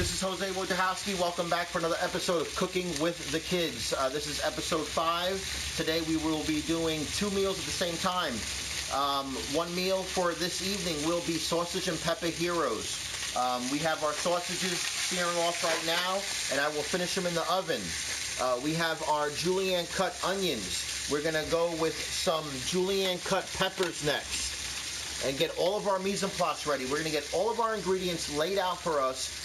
This is Jose Wojciechowski. Welcome back for another episode of Cooking with the Kids. This is episode 5. Today we will be doing 2 meals at the same time. One meal for this evening will be sausage and pepper heroes. We have our sausages searing off right now, and I will finish them in the oven. We have our julienne cut onions. We're going to go with some julienne cut peppers next and get all of our mise en place ready. We're going to get all of our ingredients laid out for us,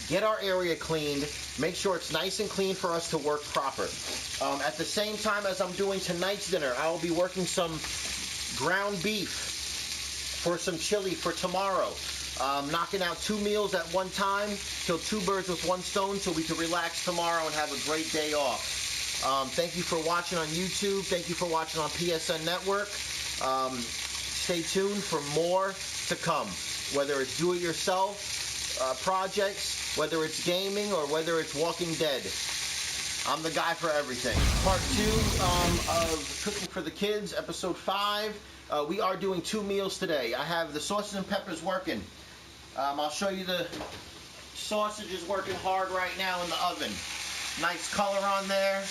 get our area cleaned, make sure it's nice and clean for us to work proper. At the same time as I'm doing tonight's dinner, I will be working some ground beef for some chili for tomorrow. Knocking out 2 meals at one time, kill 2 birds with 1 stone so we can relax tomorrow and have a great day off. Thank you for watching on YouTube. Thank you for watching on PSN Network. Stay tuned for more to come, whether it's do-it-yourself projects, whether it's gaming, or whether it's Walking Dead. I'm the guy for everything. Part 2 of Cooking for the Kids, episode 5. We are doing 2 meals today. I have the sausage and peppers working. I'll show you the sausages working hard right now in the oven. Nice color on there.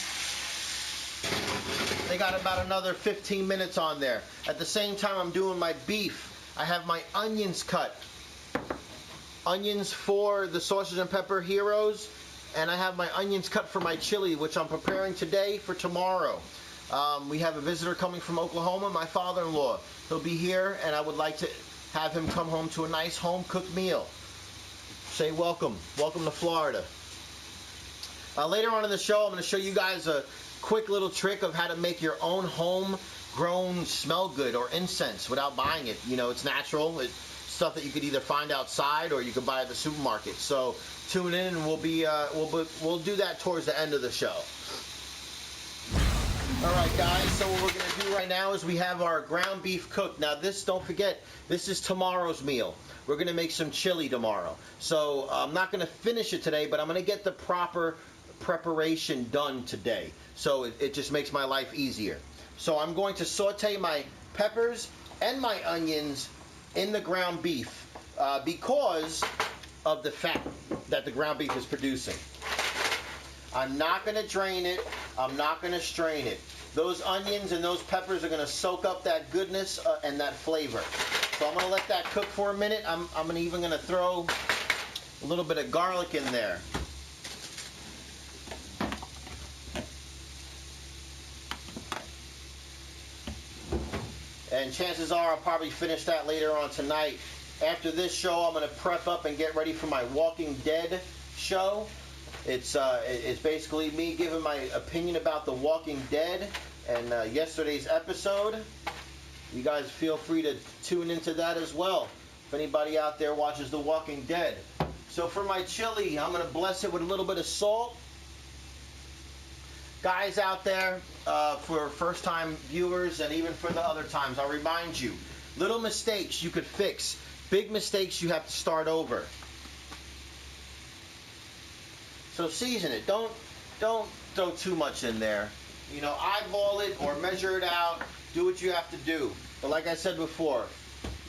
They got about another 15 minutes on there. At the same time I'm doing my beef, I have my onions cut. Onions for the sausage and pepper heroes, and I have my onions cut for my chili, which I'm preparing today for tomorrow. We have a visitor coming from Oklahoma, my father-in-law. He'll be here, and I would like to have him come home to a nice home-cooked meal. Say welcome. Welcome to Florida. Later on in the show, I'm going to show you guys a quick little trick of how to make your own home-grown smell good or incense without buying it. You know, it's natural. It's stuff that you could either find outside or you could buy at the supermarket. So tune in, and we'll do that towards the end of the show. Alright guys, so what we're going to do right now is we have our ground beef cooked. Now this, don't forget, this is tomorrow's meal. We're going to make some chili tomorrow. So I'm not going to finish it today, but I'm going to get the proper preparation done today. So it just makes my life easier. So I'm going to saute my peppers and my onions in the ground beef because of the fat that the ground beef is producing. I'm not going to drain it. I'm not going to strain it. Those onions and those peppers are going to soak up that goodness and that flavor. So I'm going to let that cook for a minute. I'm even going to throw a little bit of garlic in there. And chances are I'll probably finish that later on tonight. After this show, I'm going to prep up and get ready for my Walking Dead show. It's basically me giving my opinion about The Walking Dead and yesterday's episode. You guys feel free to tune into that as well if anybody out there watches The Walking Dead. So for my chili, I'm going to bless it with a little bit of salt. Guys out there, for first-time viewers and even for the other times, I'll remind you, little mistakes you could fix. Big mistakes you have to start over. So season it. Don't throw too much in there. You know, eyeball it or measure it out. Do what you have to do. But like I said before,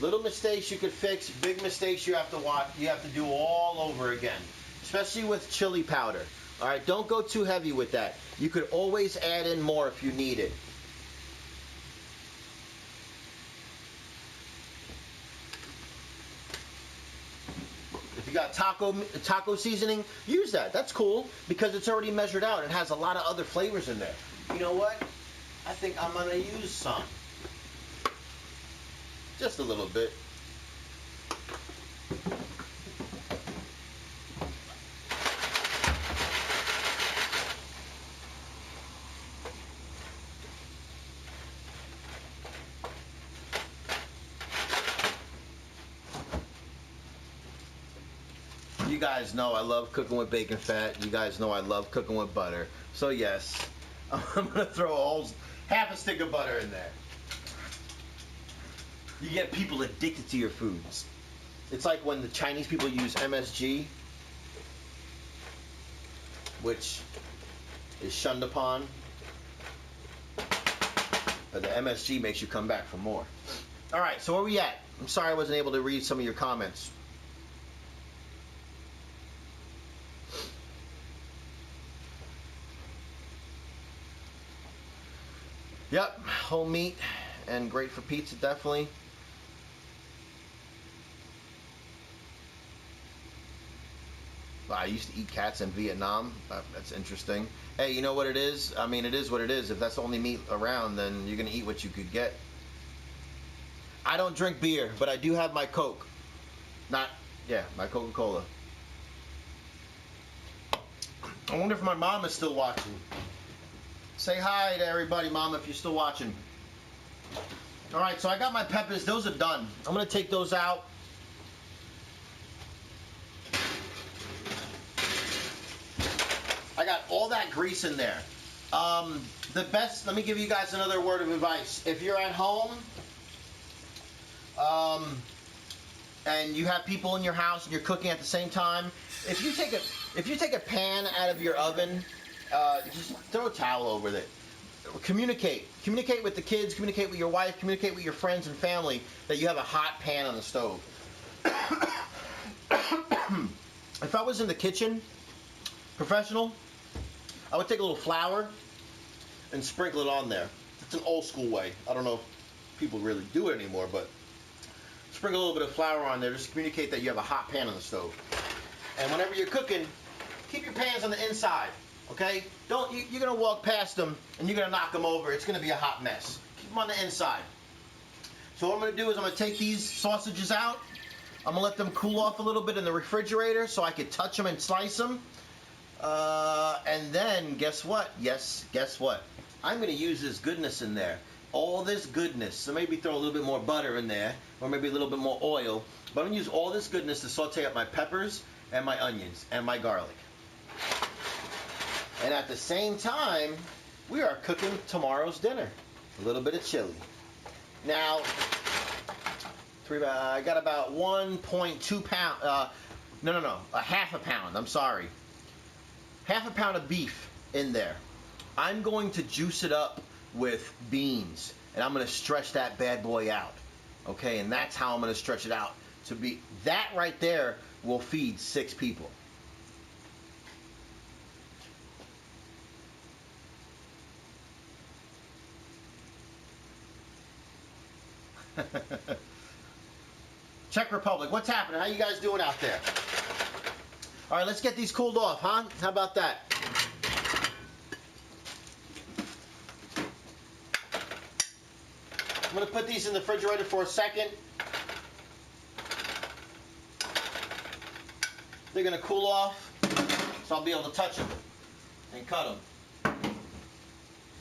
little mistakes you could fix. Big mistakes you have to watch. You have to do all over again. Especially with chili powder. All right, don't go too heavy with that. You could always add in more if you need it. If you got taco seasoning, use that. That's cool because it's already measured out. It has a lot of other flavors in there. You know what? I think I'm going to use some. Just a little bit. You guys know I love cooking with bacon fat. You guys know I love cooking with butter. So yes, I'm going to throw half a stick of butter in there. You get people addicted to your foods. It's like when the Chinese people use MSG, which is shunned upon. But the MSG makes you come back for more. Alright, so where are we at? I'm sorry I wasn't able to read some of your comments. Yep, whole meat and great for pizza, definitely. I used to eat cats in Vietnam. That's interesting. Hey, you know what it is? I mean, it is what it is. If that's the only meat around, then you're going to eat what you could get. I don't drink beer, but I do have my Coke. My Coca-Cola. I wonder if my mom is still watching. Say hi to everybody, Mom, if you're still watching. All right, so I got my peppers. Those are done. I'm going to take those out. I got all that grease in there. Let me give you guys another word of advice. If you're at home, and you have people in your house and you're cooking at the same time, if you take a pan out of your oven, just throw a towel over it. Communicate with the kids, communicate with your wife, communicate with your friends and family that you have a hot pan on the stove. If I was in the kitchen, professional, I would take a little flour and sprinkle it on there. It's an old school way. I don't know if people really do it anymore, but sprinkle a little bit of flour on there just to communicate that you have a hot pan on the stove. And whenever you're cooking, keep your pans on the inside, okay? You're going to walk past them and you're going to knock them over. It's going to be a hot mess. Keep them on the inside. So what I'm going to do is I'm going to take these sausages out. I'm going to let them cool off a little bit in the refrigerator so I can touch them and slice them. And then, guess what? Yes, guess what? I'm going to use this goodness in there. All this goodness. So maybe throw a little bit more butter in there, or maybe a little bit more oil. But I'm going to use all this goodness to saute up my peppers and my onions and my garlic. And at the same time, we are cooking tomorrow's dinner. A little bit of chili. Now, I got about 1.2 pounds. A half a pound. I'm sorry. Half a pound of beef in there. I'm going to juice it up with beans, and I'm going to stretch that bad boy out. Okay, and that's how I'm going to stretch it out. That right there will feed 6 people. Czech Republic, what's happening? How you guys doing out there? All right, let's get these cooled off, huh? How about that? I'm going to put these in the refrigerator for a second. They're going to cool off, so I'll be able to touch them and cut them.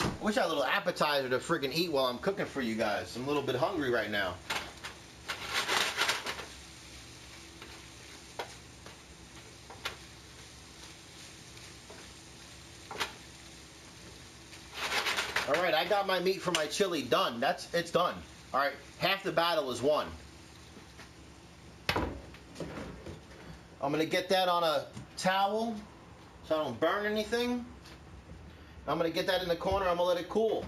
I wish I had a little appetizer to friggin' eat while I'm cooking for you guys. I'm a little bit hungry right now. All right, I got my meat for my chili done. It's done. All right, half the battle is won. I'm gonna get that on a towel so I don't burn anything. I'm gonna get that in the corner. I'm gonna let it cool.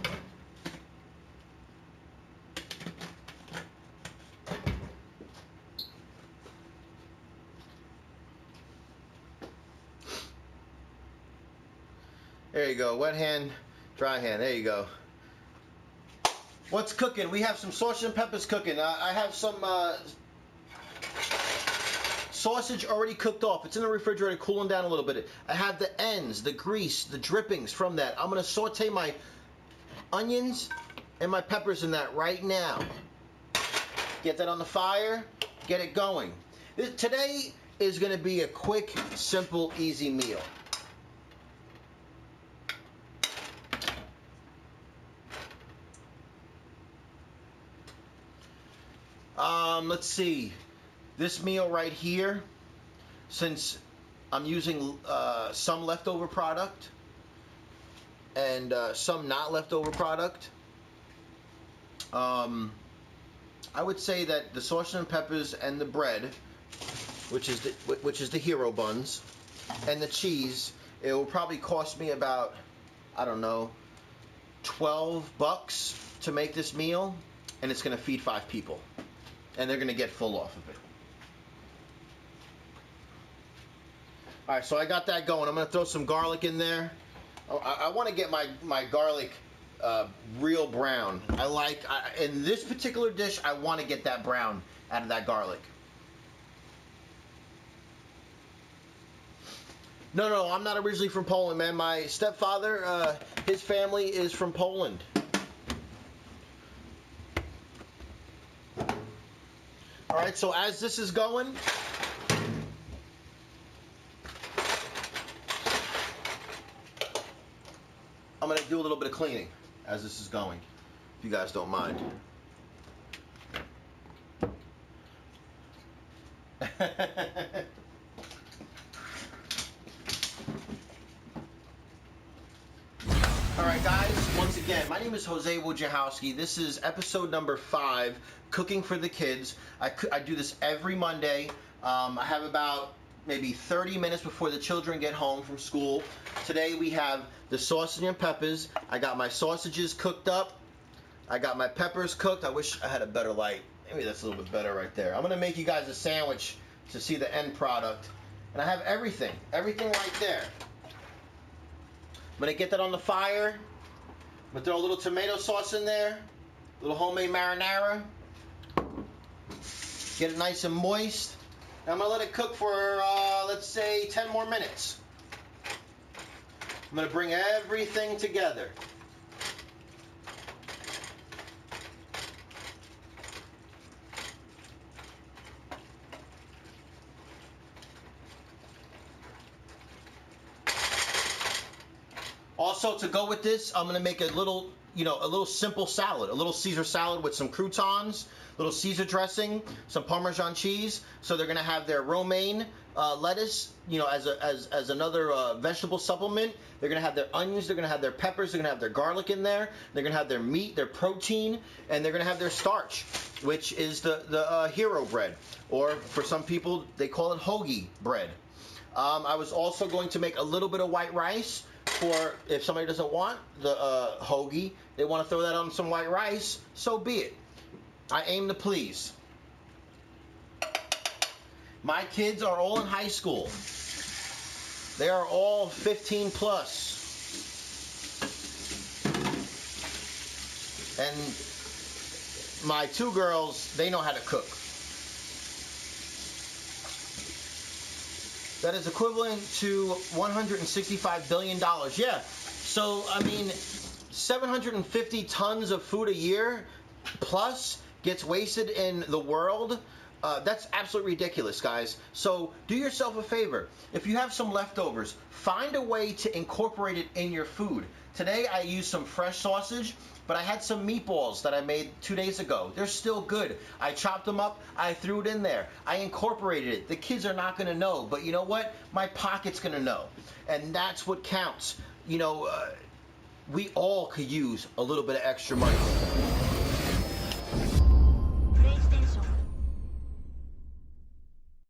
There you go, wet hand, dry hand, there you go. What's cooking? We have some sausage and peppers cooking. I have some sausage already cooked off. It's in the refrigerator cooling down a little bit. I have the ends, the grease, the drippings from that. I'm going to saute my onions and my peppers in that right now. Get that on the fire, get it going. Today is going to be a quick, simple, easy meal. Let's see. This meal right here, since I'm using some leftover product and some not leftover product, I would say that the sausage and peppers and the bread, which is the hero buns, and the cheese, it will probably cost me about, I don't know, $12 to make this meal, and it's going to feed 5 people. And they're going to get full off of it. All right, so I got that going. I'm going to throw some garlic in there. I want to get my garlic real brown. In this particular dish, I want to get that brown out of that garlic. No, I'm not originally from Poland, man. My stepfather, his family is from Poland. All right, so as this is going, I'm going to do a little bit of cleaning as this is going, if you guys don't mind. All right, guys, once again, my name is Jose Wojciechowski. This is episode number 5, Cooking for the Kids. I do this every Monday. I have about maybe 30 minutes before the children get home from school. Today we have the sausage and peppers. I got my sausages cooked up. I got my peppers cooked. I wish I had a better light. Maybe that's a little bit better right there. I'm going to make you guys a sandwich to see the end product. And I have everything right there. I'm going to get that on the fire. I'm going to throw a little tomato sauce in there, a little homemade marinara. Get it nice and moist. And I'm going to let it cook for, let's say, 10 more minutes. I'm going to bring everything together. Also, to go with this, I'm going to make a little simple salad, a little Caesar salad with some croutons, a little Caesar dressing, some Parmesan cheese. So they're going to have their romaine lettuce, as another vegetable supplement. They're going to have their onions, they're going to have their peppers, they're going to have their garlic in there. They're going to have their meat, their protein, and they're going to have their starch, which is the hero bread, or for some people they call it hoagie bread. I was also going to make a little bit of white rice. For if somebody doesn't want the hoagie, they want to throw that on some white rice, so be it. I aim to please. My kids are all in high school. They are all 15 plus. And my 2 girls, they know how to cook. That is equivalent to $165 billion. Yeah, so, 750 tons of food a year plus gets wasted in the world. That's absolutely ridiculous, guys. So do yourself a favor. If you have some leftovers, find a way to incorporate it in your food. Today I used some fresh sausage, but I had some meatballs that I made 2 days ago. They're still good. I chopped them up. I threw it in there. I incorporated it. The kids are not going to know, but you know what? My pocket's going to know. And that's what counts. We all could use a little bit of extra money.